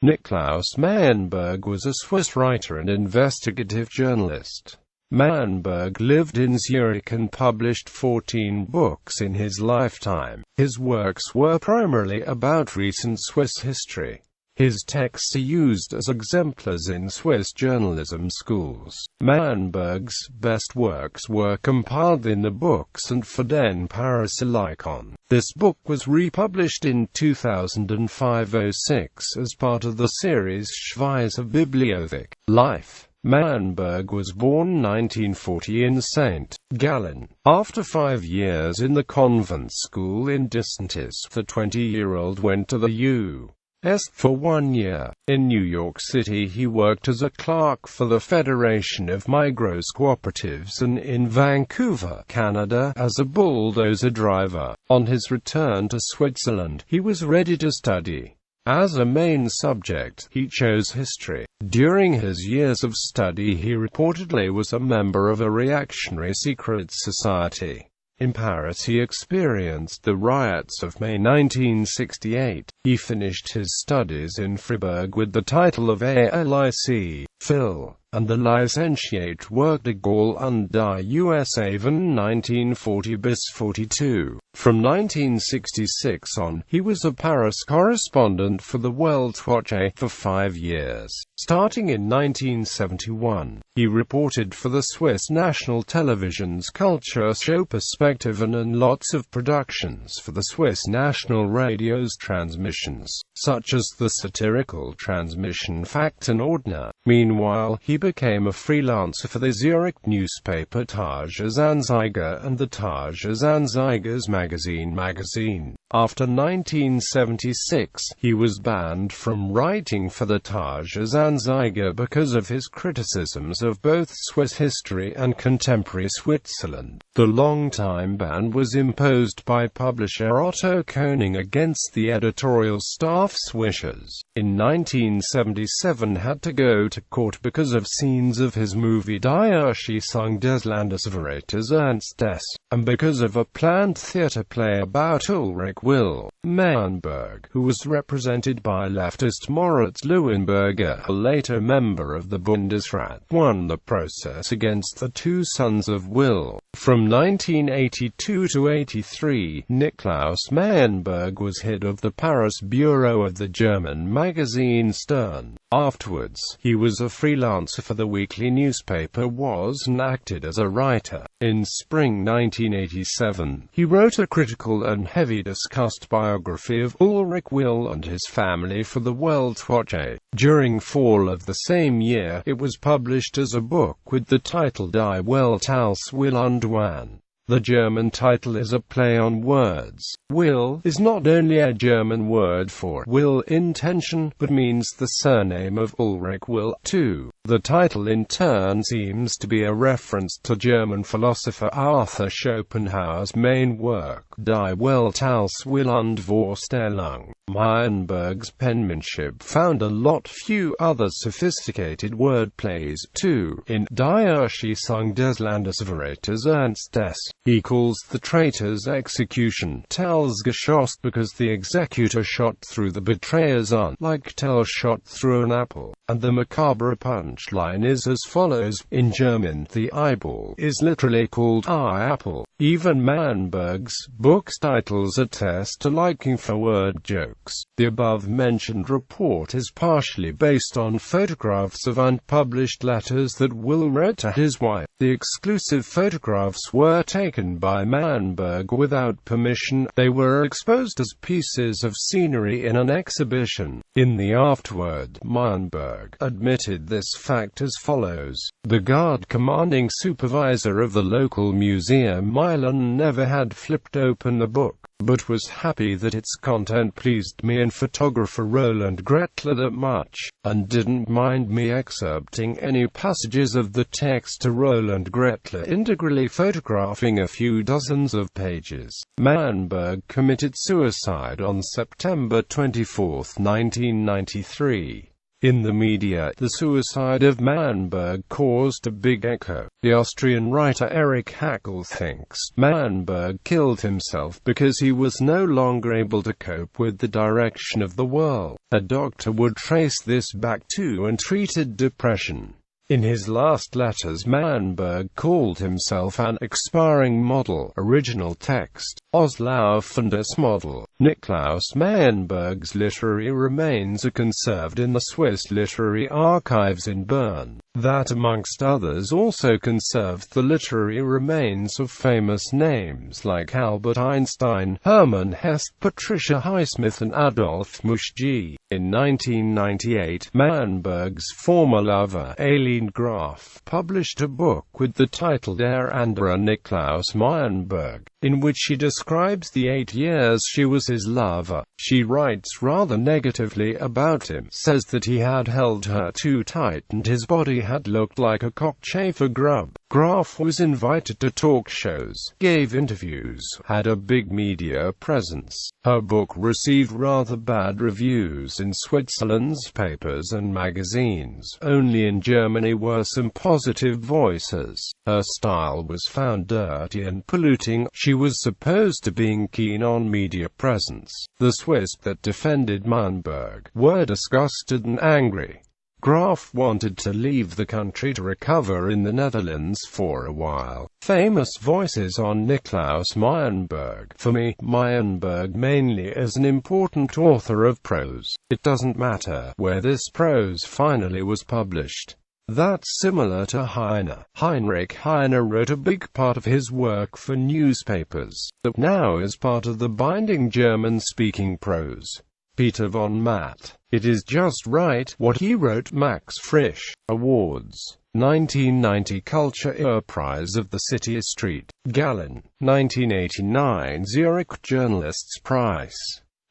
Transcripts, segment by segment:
Niklaus Meienberg was a Swiss writer and investigative journalist. Meienberg lived in Zürich and published 14 books in his lifetime. His works were primarily about recent Swiss history. His texts are used as exemplars in Swiss journalism schools. Meienberg's best works were compiled in the book St. für den Parasilikon. This book was republished in 2005-06 as part of the series Schweizer Bibliothek. Life. Meienberg was born 1940 in St. Gallen. After 5 years in the convent school in Disentis, the 20-year-old went to the U.S. for 1 year. In New York City he worked as a clerk for the Federation of Migros Cooperatives and in Vancouver, Canada, as a bulldozer driver. On his return to Switzerland, he was ready to study. As a main subject, he chose history. During his years of study he reportedly was a member of a reactionary secret society. In Paris he experienced the riots of May 1968. He finished his studies in Fribourg with the title of A.Lic. Phil, and the licentiate work de Gaulle und die USA von 1940-42. From 1966 on, he was a Paris correspondent for the Weltwoche for 5 years. Starting in 1971, he reported for the Swiss National Television's culture show Perspective and lots of productions for the Swiss National Radio's transmissions, such as the satirical transmission Fakten Ordner. Meanwhile, he became a freelancer for the Zurich newspaper Tagesanzeiger and the Tagesanzeiger's magazine. After 1976, he was banned from writing for the Tagesanzeiger because of his criticisms of both Swiss history and contemporary Switzerland. The long-time ban was imposed by publisher Otto Koning against the editorial staff's wishes. In 1977 had to go to court because of scenes of his movie Die Erschießung des Landesverräters Ernstes, and because of a planned theatre play about Ulrich Will. Meienberg, who was represented by leftist Moritz Leuenberger, a later member of the Bundesrat, won the process against the two sons of Will. From 1982 to 83, Niklaus Meienberg was head of the Paris bureau of the German magazine Stern. Afterwards, he was a freelancer for the weekly newspaper Was and acted as a writer. In spring 1987, he wrote a critical and heavily discussed biography of Ulrich Will and his family for the Weltwoche. During fall of the same year, it was published as a book with the title Die Welt als Will und Wahn. The German title is a play on words. Will is not only a German word for will intention, but means the surname of Ulrich Will, too. The title in turn seems to be a reference to German philosopher Arthur Schopenhauer's main work, Die Welt als Will und Vorstellung. Meienberg's penmanship found a lot few other sophisticated wordplays, too. In Die Erschießung des Landesverräters Ernstes, he calls the traitor's execution Tell's geschoss because the executor shot through the betrayer's arm, like Tell shot through an apple. And the macabre punchline is as follows. In German, the eyeball is literally called eye apple. Even Meienberg's book titles attest to liking for word jokes. The above-mentioned report is partially based on photographs of unpublished letters that Will wrote to his wife. The exclusive photographs were taken by Meienberg without permission. They were exposed as pieces of scenery in an exhibition. In the afterword, Meienberg admitted this fact as follows. The guard commanding supervisor of the local museum Milan never had flipped open the book, but was happy that its content pleased me and photographer Roland Gretler that much, and didn't mind me excerpting any passages of the text to Roland Gretler, integrally photographing a few dozens of pages. Meienberg committed suicide on September 24, 1993. In the media, the suicide of Meienberg caused a big echo. The Austrian writer Erich Hackel thinks Meienberg killed himself because he was no longer able to cope with the direction of the world. A doctor would trace this back to untreated depression. In his last letters, Meienberg called himself an expiring model. Original text: Auslaufendes Model. Niklaus Meienberg's literary remains are conserved in the Swiss Literary Archives in Bern. That, amongst others, also conserved the literary remains of famous names like Albert Einstein, Hermann Hesse, Patricia Highsmith and Adolf Muschg. In 1998, Meienberg's former lover, Aileen Graf, published a book with the title Der andere Niklaus Meienberg, in which she describes the 8 years she was his lover. She writes rather negatively about him, says that he had held her too tight and his body had looked like a cockchafer grub. Graf was invited to talk shows, gave interviews, had a big media presence. Her book received rather bad reviews in Switzerland's papers and magazines. Only in Germany were some positive voices. Her style was found dirty and polluting. She was supposed to being keen on media presence. The Swiss that defended Meienberg were disgusted and angry. Graf wanted to leave the country to recover in the Netherlands for a while. Famous voices on Niklaus Meienberg. For me, Meienberg mainly is an important author of prose. It doesn't matter where this prose finally was published. That's similar to Heine. Heinrich Heine wrote a big part of his work for newspapers, that now is part of the binding German-speaking prose. Peter von Matt. It is just right what he wrote. Max Frisch. Awards. 1990 Culture Prize of the City Street, Gallon. 1989 Zürich Journalists' Prize.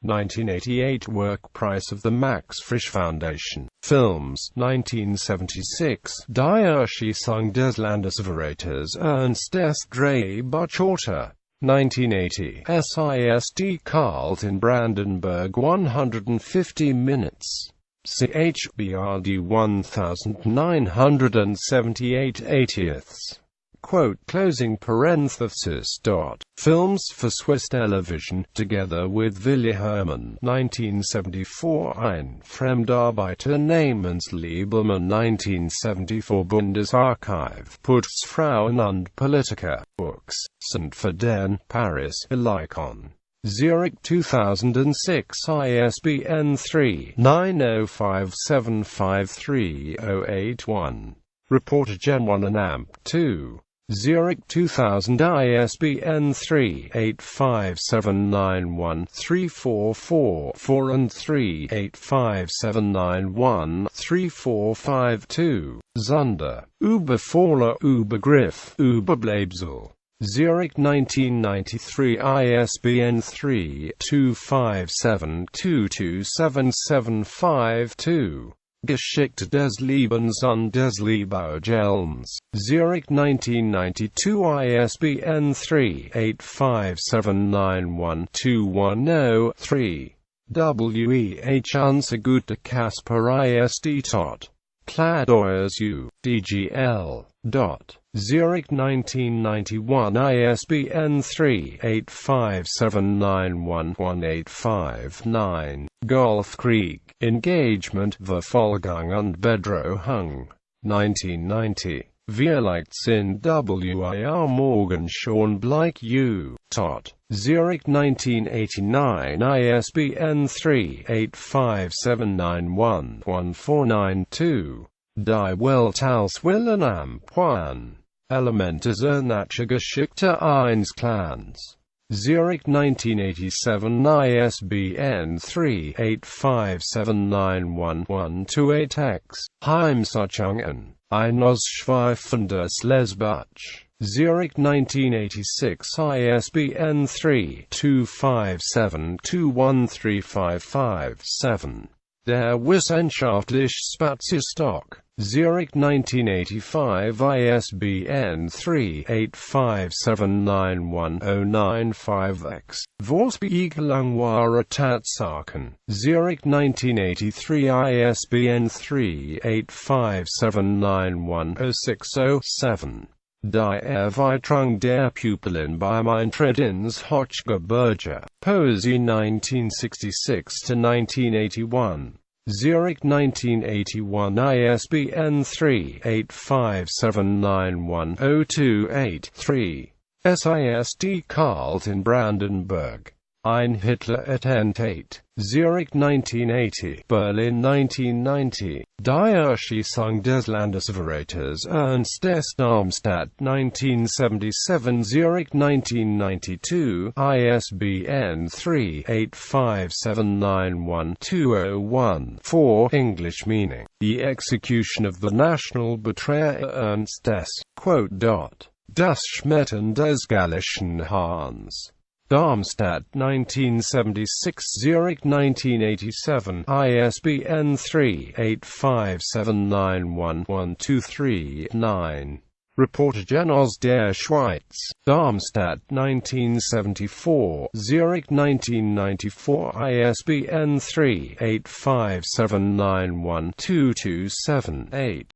1988 Work Prize of the Max Frisch Foundation. Films. 1976 Die Erschießung des Landesverräters Ernst des Drehbuchautor. 1980 SISD Carlton Brandenburg 150 minutes. CHBRD 1978 80ths. Quote closing parenthesis. Films for Swiss television, together with Willi Hermann, 1974, Ein Fremdarbeiter namens Liebermann, 1974, Bundesarchiv, Putzfrauen und Politiker, Books, St. Ferdinand, Paris, Helicon. Zurich 2006 ISBN 3-905753-081. Reporter Gen 1 and AMP 2. Zurich 2000 ISBN 3-85791-344-4 and 3-85791-3452. Zunder. Überfahrer, Übergriff, Überbleibsel. Zurich 1993 ISBN 3-257-22775-2. Geschichte des Lebens und des Lebensgelms. Zurich 1992 ISBN 3-85791-210-3. WEH Unsagute Kasper ISD Tot. Kladoyers U. DGL. Zurich 1991 ISBN 3-85791-1859. Golf Creek. Engagement, Verfolgung und Bedrohung. 1990. Wir in WIR Morgen schon bleich U. Tot. Zurich 1989 ISBN 3-85791-1492. Die Welt als Willen am Plan. Elemente zernatcher Geschichte eines Clans. Zurich 1987 ISBN 3-85791-128-X. Heimsuchungen. Ein ausschweifendes Lesbach. Zurich 1986 ISBN 3-257-21355-7. Der Wissenschaftliche Spazierstock. Zürich 1985, ISBN 3-85791-095-X. Vorspiegelung Tatsachen. Zürich 1983, ISBN 3-85791-060-7. Die Erweiterung der Pupillen beim Eintritt ins Hochgebirge. Poesie 1966–1981. Zürich 1981, ISBN 3-85791-028-3. SISD Carlton Brandenburg. Ein Hitler Attentat. Zürich 1980, Berlin 1990. Die Erschießung des Landesverräters Ernst S. Darmstadt 1977, Zürich 1992, ISBN 3-85791-201-4. English meaning. The execution of the national betrayer Ernst S. Das Schmettern des Gallischen Hahns. Darmstadt 1976, Zurich 1987, ISBN 3-85791-123-9. Reportergeneral der Schweiz. Darmstadt 1974, Zurich 1994, ISBN 3-85791-227-8.